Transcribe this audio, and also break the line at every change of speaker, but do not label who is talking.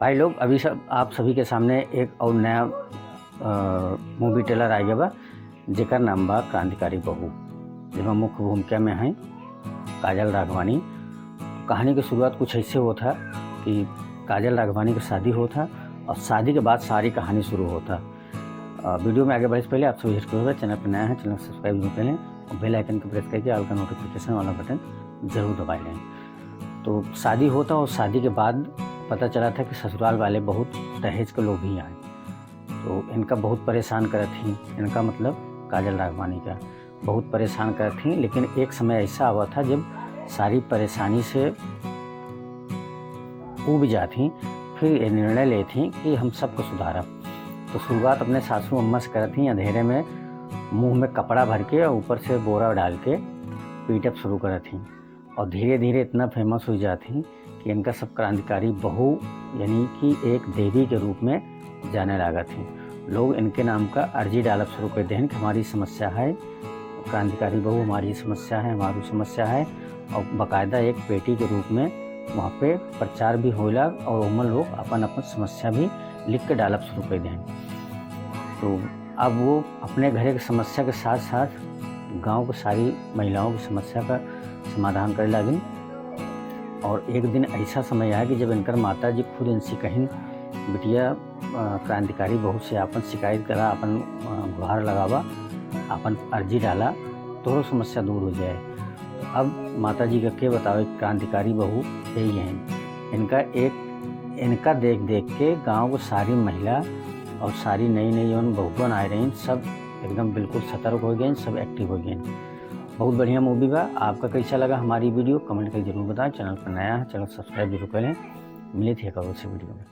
भाई लोग, अभी सब आप सभी के सामने एक और नया मूवी ट्रेलर आ गया बा, जेकर नाम बा क्रांतिकारी बहू। जिसमें मुख्य भूमिका में हैं काजल राघवानी। कहानी की शुरुआत कुछ ऐसे होता कि काजल राघवानी की शादी होता और शादी के बाद सारी कहानी शुरू होता। वीडियो में आगे बढ़े से पहले आप सभी रिक्वेस्ट, चैनल पर नया है चैनल सब्सक्राइब जरूर कर लें और बेल आइकन को प्रेस करके ऑल का नोटिफिकेशन वाला बटन ज़रूर दबा लें। तो शादी होता और शादी के बाद पता चला था कि ससुराल वाले बहुत दहेज के लोग ही आए, तो इनका बहुत परेशान करत थी। इनका मतलब काजल राघवानी का बहुत परेशान करत थी। लेकिन एक समय ऐसा हुआ था जब सारी परेशानी से ऊब जाती, फिर ये निर्णय ले थी कि हम सबको सुधारब। तो शुरुआत अपने सासू अम्मा से करत थी, अंधेरे में मुंह में कपड़ा भर के और ऊपर से बोरा डाल के पीटअप शुरू करत थी। और धीरे धीरे इतना फेमस हो जाती कि इनका सब क्रांतिकारी बहू यानी कि एक देवी के रूप में जाने लगा थी। लोग इनके नाम का अर्जी डालब शुरू कर दें कि हमारी समस्या है क्रांतिकारी बहू, हमारी समस्या है, हमारी समस्या है। और बाकायदा एक बेटी के रूप में वहाँ पे प्रचार भी होला और उमन लोग अपन अपन समस्या भी लिख के डालब शुरू कर दें। तो अब वो अपने घर की समस्या के साथ साथ गांव की सारी महिलाओं की समस्या का समाधान करे लगी। और एक दिन ऐसा समय आया कि जब इनकर माता जी खुद इनसे कहीं, बिटिया क्रांतिकारी बहू से अपन शिकायत करा, अपन गुहार लगावा, अपन अर्जी डाला, तो समस्या दूर हो जाए। अब माता जी का क्या बताओ, क्रांतिकारी बहू यही है। इनका देख देख के गांव को सारी महिला और सारी नई नई बहुबन आ रही, सब एकदम बिल्कुल सतर्क हो गए, सब एक्टिव हो गए। बहुत बढ़िया मूवी बा। आपका कैसा लगा हमारी वीडियो कमेंट करके जरूर बताएं। चैनल पर नया है चैनल सब्सक्राइब जरूर करें। मिले थे एक और वीडियो में।